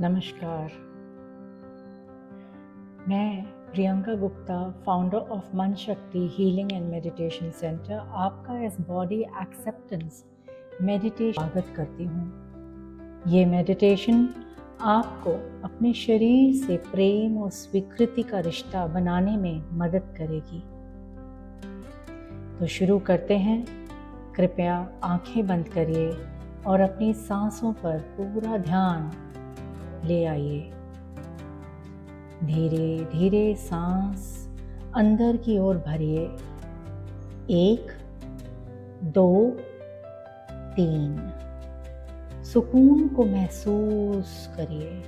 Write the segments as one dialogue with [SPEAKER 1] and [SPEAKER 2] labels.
[SPEAKER 1] नमस्कार। मैं Priyanka Gupta, founder of मन शक्ति हीलिंग एंड मेडिटेशन सेंटर, आपका इस बॉडी एक्सेप्टेंस मेडिटेशन स्वागत करती हूँ। ये मेडिटेशन आपको अपने शरीर से प्रेम और स्वीकृति का रिश्ता बनाने में मदद करेगी। तो शुरू करते हैं। कृपया आंखें बंद करिए और अपनी सांसों पर पूरा ध्यान ले आइए। धीरे धीरे सांस अंदर की ओर भरिए। 1, 2, 3। सुकून को महसूस करिए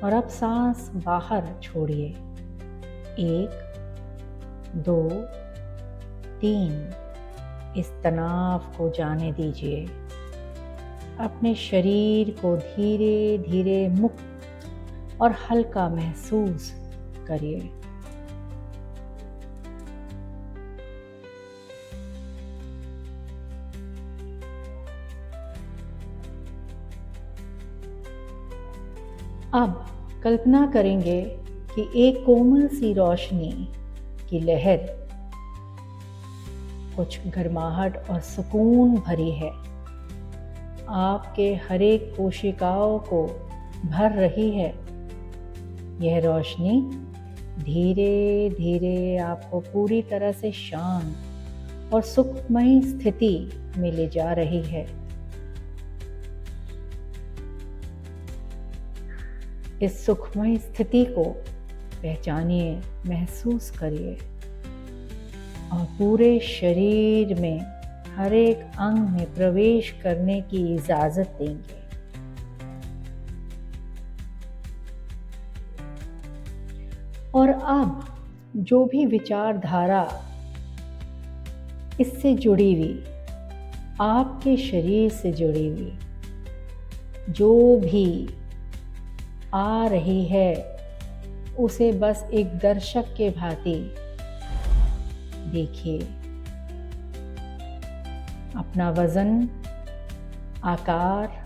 [SPEAKER 1] और अब सांस बाहर छोड़िए। 1, 2, 3। इस तनाव को जाने दीजिए। अपने शरीर को धीरे धीरे मुक्त और हल्का महसूस करिए। अब कल्पना करेंगे कि एक कोमल सी रोशनी की लहर कुछ गर्माहट और सुकून भरी है, आपके हर एक कोशिकाओं को भर रही है। यह रोशनी धीरे धीरे आपको पूरी तरह से शांत और सुखमय स्थिति में ले जा रही है। इस सुखमय स्थिति को पहचानिए, महसूस करिए और पूरे शरीर में हर एक अंग में प्रवेश करने की इजाजत देंगे। और अब जो भी विचारधारा इससे जुड़ी हुई, आपके शरीर से जुड़ी हुई जो भी आ रही है, उसे बस एक दर्शक के भांति देखिए। अपना वज़न, आकार,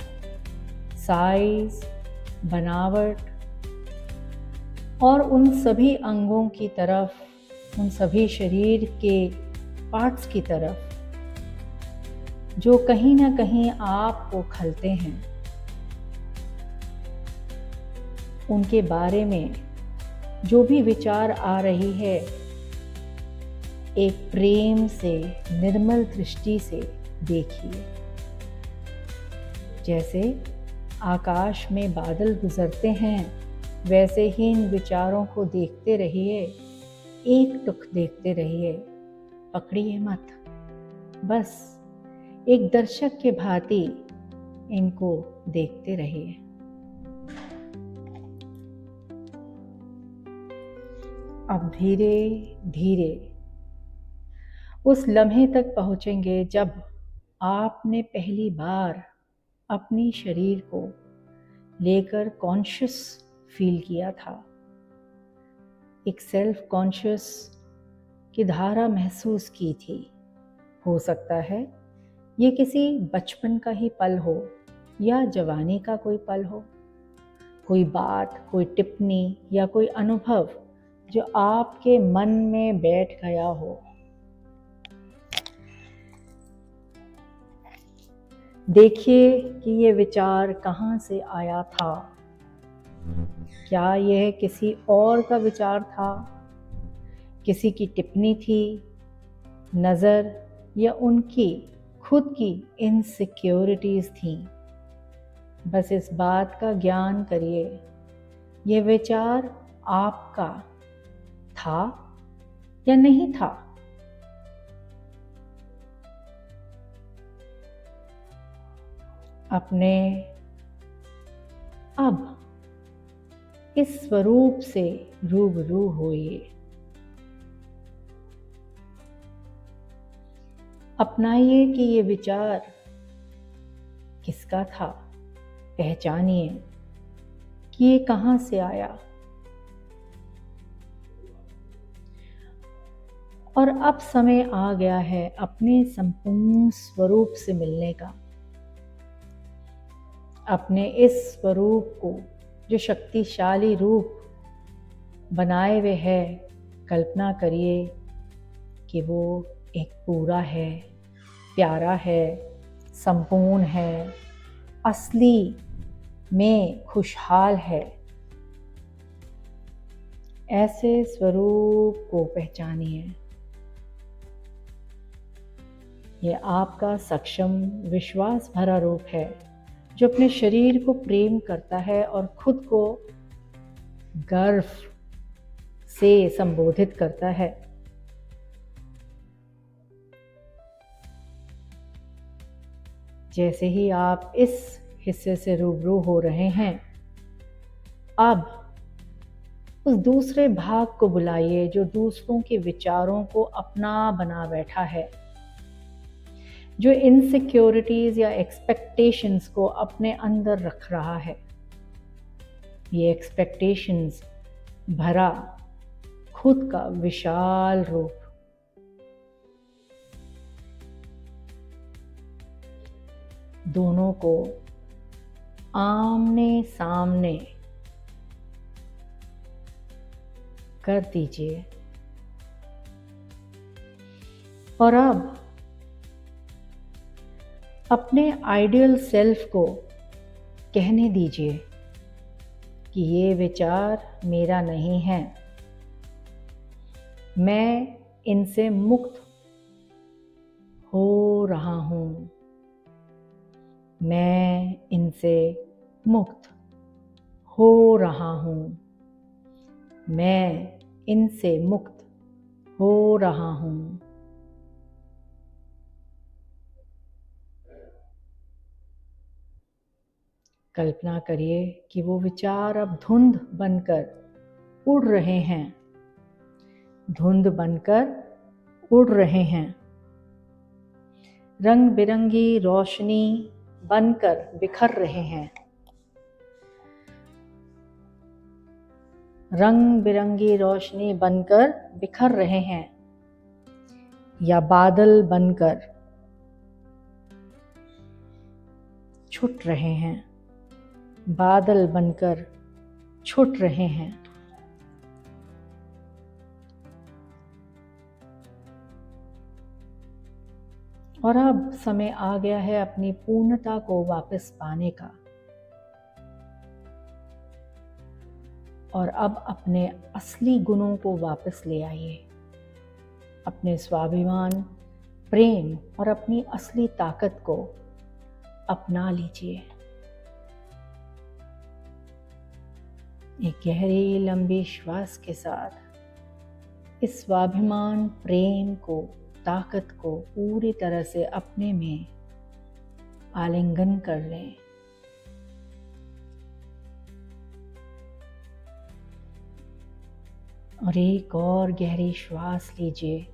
[SPEAKER 1] साइज, बनावट और उन सभी अंगों की तरफ, उन सभी शरीर के पार्ट्स की तरफ जो कहीं ना कहीं आपको खलते हैं, उनके बारे में जो भी विचार आ रही है, एक प्रेम से, निर्मल दृष्टि से देखिए। जैसे आकाश में बादल गुजरते हैं, वैसे ही इन विचारों को देखते रहिए, एक टुक देखते रहिए, पकड़िए मत। बस एक दर्शक के भांति इनको देखते रहिए। अब धीरे धीरे उस लम्हे तक पहुंचेंगे जब आपने पहली बार अपनी शरीर को लेकर कॉन्शियस फील किया था। एक सेल्फ कॉन्शियस की धारा महसूस की थी। हो सकता है ये किसी बचपन का ही पल हो या जवानी का कोई पल हो, कोई बात, कोई टिप्पणी या कोई अनुभव जो आपके मन में बैठ गया हो। देखिए कि ये विचार कहाँ से आया था। क्या यह किसी और का विचार था, किसी की टिप्पणी थी, नज़र या उनकी खुद की इनसिक्योरिटीज़ थी। बस इस बात का ज्ञान करिए, ये विचार आपका था या नहीं था। अपने अब इस स्वरूप से रूबरू होइए। अपनाइए कि ये विचार किसका था। पहचानिए कि ये कहाँ से आया। और अब समय आ गया है अपने संपूर्ण स्वरूप से मिलने का। अपने इस स्वरूप को, जो शक्तिशाली रूप बनाए हुए है, कल्पना करिए कि वो एक पूरा है, प्यारा है, संपूर्ण है, असली में खुशहाल है। ऐसे स्वरूप को पहचानिए। ये आपका सक्षम, विश्वास भरा रूप है, जो अपने शरीर को प्रेम करता है और खुद को गर्व से संबोधित करता है। जैसे ही आप इस हिस्से से रूबरू हो रहे हैं, अब उस दूसरे भाग को बुलाइए जो दूसरों के विचारों को अपना बना बैठा है, जो इनसिक्योरिटीज या एक्सपेक्टेशंस को अपने अंदर रख रहा है। ये एक्सपेक्टेशंस भरा खुद का विशाल रूप। दोनों को आमने सामने कर दीजिए और अब अपने आइडियल सेल्फ को कहने दीजिए कि ये विचार मेरा नहीं है, मैं इनसे मुक्त हो रहा हूँ, मैं इनसे मुक्त हो रहा हूँ, मैं इनसे मुक्त हो रहा हूँ। कल्पना करिए कि वो विचार अब धुंध बनकर उड़ रहे हैं, धुंध बनकर उड़ रहे हैं, रंग बिरंगी रोशनी बनकर बिखर रहे हैं, रंग बिरंगी रोशनी बनकर बिखर रहे हैं, या बादल बनकर छुट रहे हैं, बादल बनकर छुट रहे हैं। और अब समय आ गया है अपनी पूर्णता को वापस पाने का। और अब अपने असली गुणों को वापस ले आइए। अपने स्वाभिमान, प्रेम और अपनी असली ताकत को अपना लीजिए। एक गहरी लंबी श्वास के साथ इस स्वाभिमान, प्रेम को, ताकत को पूरी तरह से अपने में आलिंगन कर लें। और एक और गहरी श्वास लीजिए।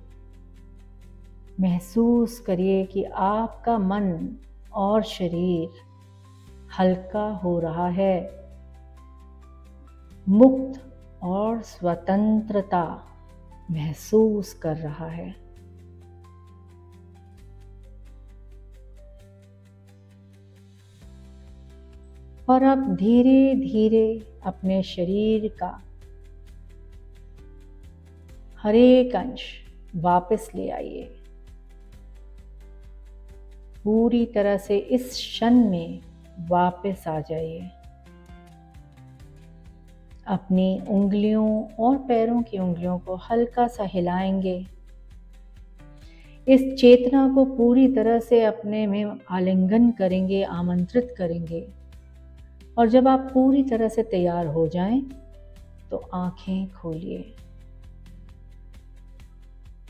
[SPEAKER 1] महसूस करिए कि आपका मन और शरीर हल्का हो रहा है, मुक्त और स्वतंत्रता महसूस कर रहा है। और अब धीरे धीरे अपने शरीर का हर एक अंश वापस ले आइए। पूरी तरह से इस क्षण में वापस आ जाइए। अपनी उंगलियों और पैरों की उंगलियों को हल्का सा हिलाएंगे। इस चेतना को पूरी तरह से अपने में आलिंगन करेंगे, आमंत्रित करेंगे। और जब आप पूरी तरह से तैयार हो जाएं, तो आंखें खोलिए।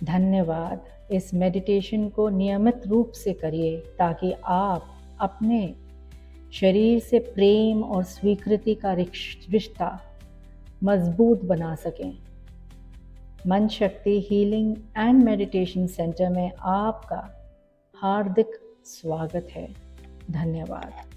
[SPEAKER 1] धन्यवाद। इस मेडिटेशन को नियमित रूप से करिए ताकि आप अपने शरीर से प्रेम और स्वीकृति का रिश्ता मजबूत बना सकें। मन शक्ति हीलिंग एंड मेडिटेशन सेंटर में आपका हार्दिक स्वागत है। धन्यवाद।